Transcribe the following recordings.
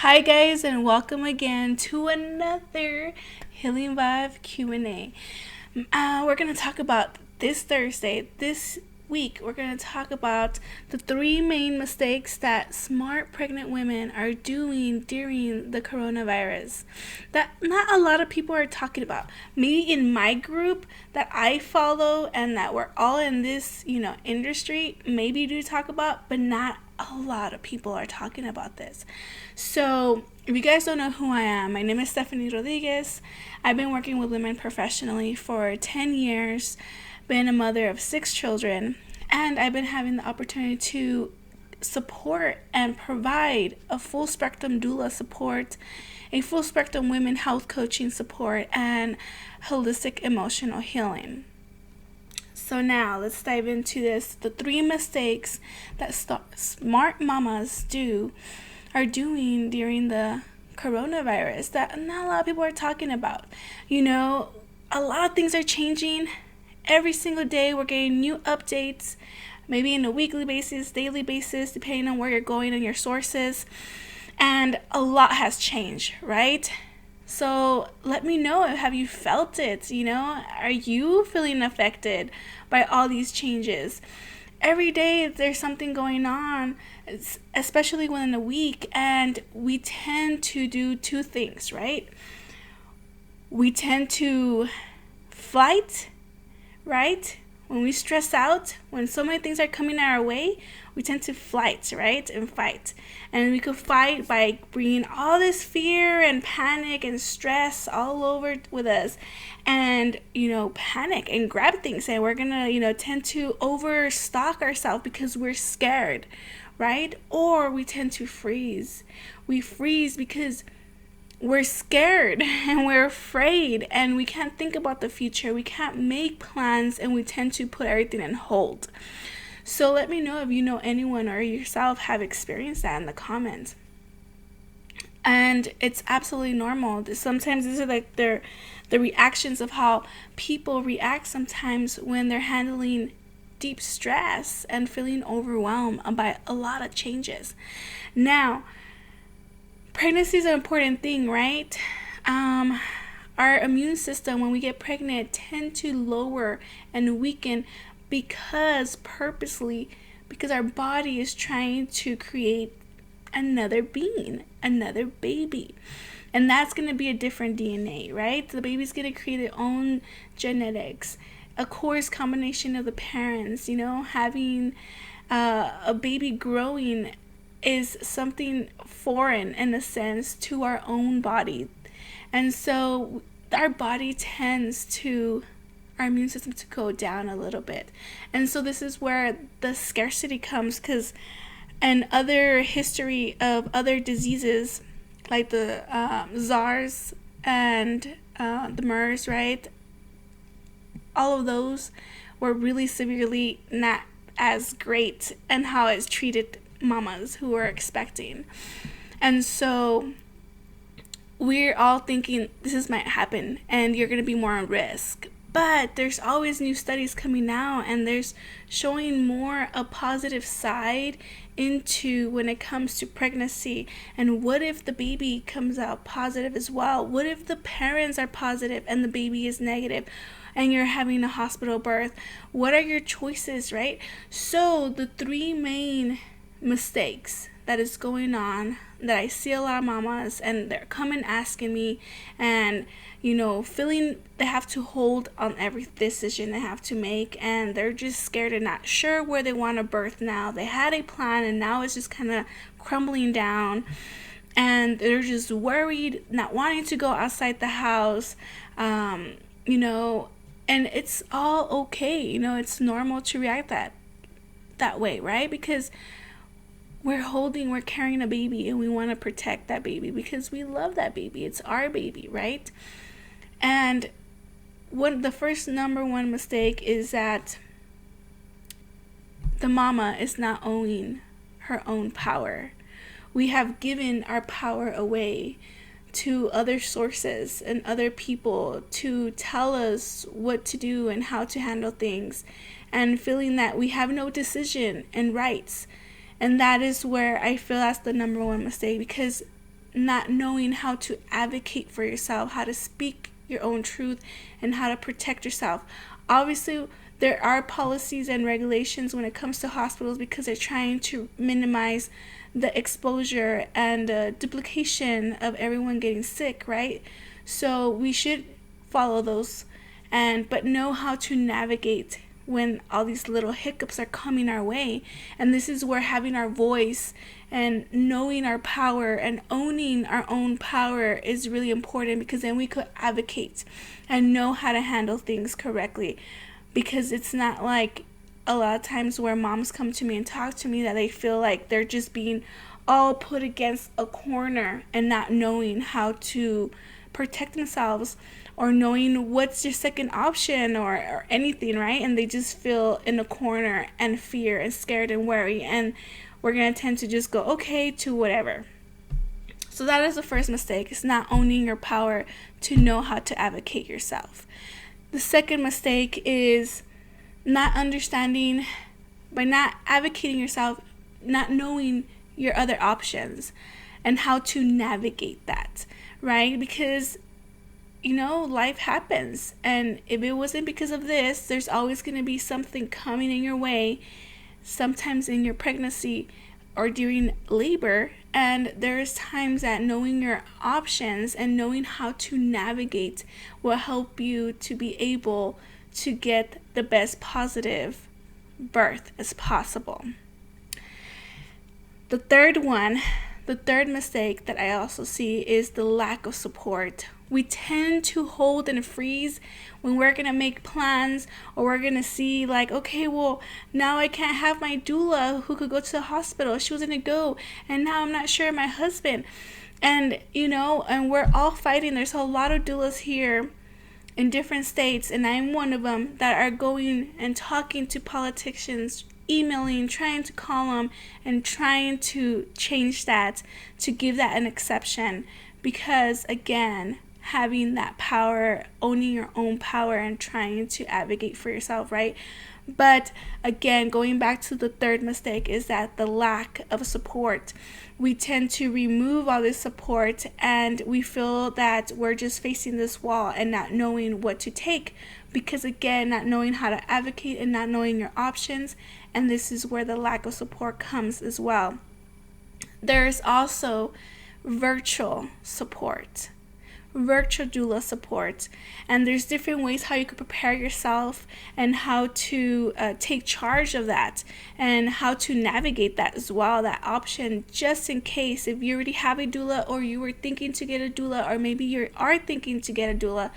Hi guys, and welcome again to another Healing Vibe Q&A. We're going to talk about this week, we're going to talk about the 3 main mistakes that smart pregnant women are doing during the coronavirus that not a lot of people are talking about. Maybe in my group that I follow and that we're all in this, industry, maybe do talk about, but not a lot of people are talking about this. So if you guys don't know who I am, my name is Stephanie Rodriguez. I've been working with women professionally for 10 years, been a mother of 6 children, and I've been having the opportunity to support and provide a full spectrum doula support, a full spectrum women health coaching support, and holistic emotional healing. So now let's dive into this. The 3 mistakes that smart mamas are doing during the coronavirus that not a lot of people are talking about. A lot of things are changing. Every single day we're getting new updates, maybe on a weekly basis, daily basis, depending on where you're going and your sources. And a lot has changed, right? So let me know, have you felt it? Are you feeling affected by all these changes? Every day there's something going on, especially within a week, and we tend to do 2 things, right? We tend to fight, right? When we stress out, when so many things are coming our way, we tend to flight, right? And fight. And we could fight by bringing all this fear and panic and stress all over with us and, panic and grab things. And we're going to, tend to overstock ourselves because we're scared, right? Or we tend to freeze. We freeze because we're scared and we're afraid and we can't think about the future. We can't make plans and we tend to put everything on hold. So let me know if you know anyone or yourself have experienced that in the comments. And it's absolutely normal. Sometimes these are like the reactions of how people react sometimes when they're handling deep stress and feeling overwhelmed by a lot of changes. Now, pregnancy is an important thing, right? Our immune system, when we get pregnant, tend to lower and weaken because our body is trying to create another being, another baby. And that's going to be a different DNA, right? The baby's going to create its own genetics. Of course, combination of the parents, having a baby growing is something foreign in a sense to our own body. And so our body tends to, our immune system to go down a little bit. And so this is where the scarcity comes, because in other history of other diseases like the SARS and the MERS, right? All of those were really severely not as great in how it's treated mamas who are expecting. And so we're all thinking this might happen and you're going to be more at risk. But there's always new studies coming out and there's showing more a positive side into when it comes to pregnancy. And what if the baby comes out positive as well? What if the parents are positive and the baby is negative and you're having a hospital birth? What are your choices, right? So the 3 main mistakes that is going on that I see a lot of mamas and they're coming asking me and feeling they have to hold on every decision they have to make, and they're just scared and not sure where they want to birth now. They had a plan and now it's just kind of crumbling down and they're just worried, not wanting to go outside the house, and it's all okay. It's normal to react that way, right? Because we're carrying a baby and we want to protect that baby because we love that baby. It's our baby, right? And the first number 1 mistake is that the mama is not owning her own power. We have given our power away to other sources and other people to tell us what to do and how to handle things, and feeling that we have no decision and rights. And that is where I feel that's the number 1 mistake, because not knowing how to advocate for yourself, how to speak your own truth, and how to protect yourself. Obviously, there are policies and regulations when it comes to hospitals because they're trying to minimize the exposure and duplication of everyone getting sick, right? So we should follow those, but know how to navigate when all these little hiccups are coming our way. And this is where having our voice and knowing our power and owning our own power is really important, because then we could advocate and know how to handle things correctly. Because it's not like a lot of times where moms come to me and talk to me that they feel like they're just being all put against a corner and not knowing how to protect themselves or knowing what's your second option or anything, right? And they just feel in a corner and fear and scared and worry, and we're going to tend to just go okay to whatever. So that is the first mistake. It's not owning your power to know how to advocate yourself. The second mistake is not understanding, by not advocating yourself, not knowing your other options and how to navigate that, right? Because, life happens. And if it wasn't because of this, there's always going to be something coming in your way, sometimes in your pregnancy or during labor. And there's times that knowing your options and knowing how to navigate will help you to be able to get the best positive birth as possible. The third mistake that I also see is the lack of support. We tend to hold and freeze when we're going to make plans, or we're going to see like, okay, well, now I can't have my doula who could go to the hospital. She was going to go, and now I'm not sure my husband. And, and we're all fighting. There's a lot of doulas here in different states, and I'm one of them, that are going and talking to politicians, emailing, trying to call them, and trying to change that, to give that an exception. Because, again, having that power, owning your own power, and trying to advocate for yourself, right? But again, going back to the third mistake is that the lack of support. We tend to remove all this support, and we feel that we're just facing this wall and not knowing what to take, because again, not knowing how to advocate and not knowing your options. And this is where the lack of support comes as well. There is also virtual support, virtual doula support, and there's different ways how you could prepare yourself and how to take charge of that and how to navigate that as well, that option, just in case if you already have a doula, or you were thinking to get a doula, or maybe you are thinking to get a doula.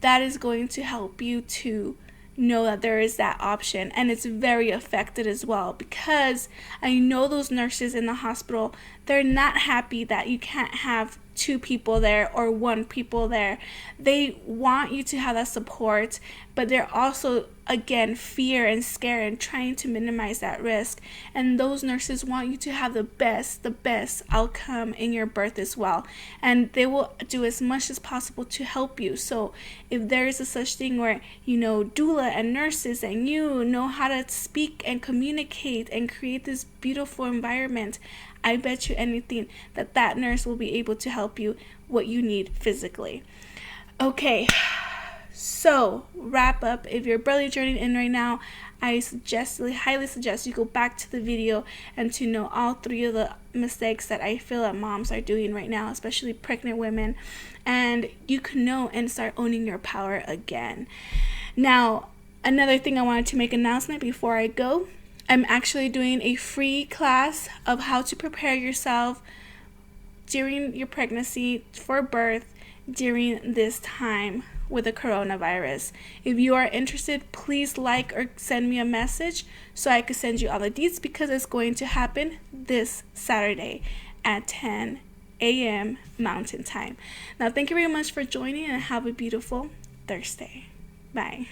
That is going to help you to know that there is that option, and it's very effective as well, because I know those nurses in the hospital, they're not happy that you can't have two people there or one people there. They want you to have that support, but they're also, again, fear and scared and trying to minimize that risk. And those nurses want you to have the best outcome in your birth as well, and they will do as much as possible to help you. So if there is a such thing where doula and nurses, and you know how to speak and communicate and create this beautiful environment, I bet you anything that nurse will be able to help you what you need physically. Okay, so wrap up. If you're barely joining in right now, I highly suggest you go back to the video and to know all three of the mistakes that I feel that moms are doing right now, especially pregnant women, and you can know and start owning your power again. Now, another thing I wanted to make an announcement before I go. I'm actually doing a free class of how to prepare yourself during your pregnancy for birth during this time with the coronavirus. If you are interested, please like or send me a message so I can send you all the deets, because it's going to happen this Saturday at 10 a.m. Mountain Time. Now, thank you very much for joining, and have a beautiful Thursday. Bye.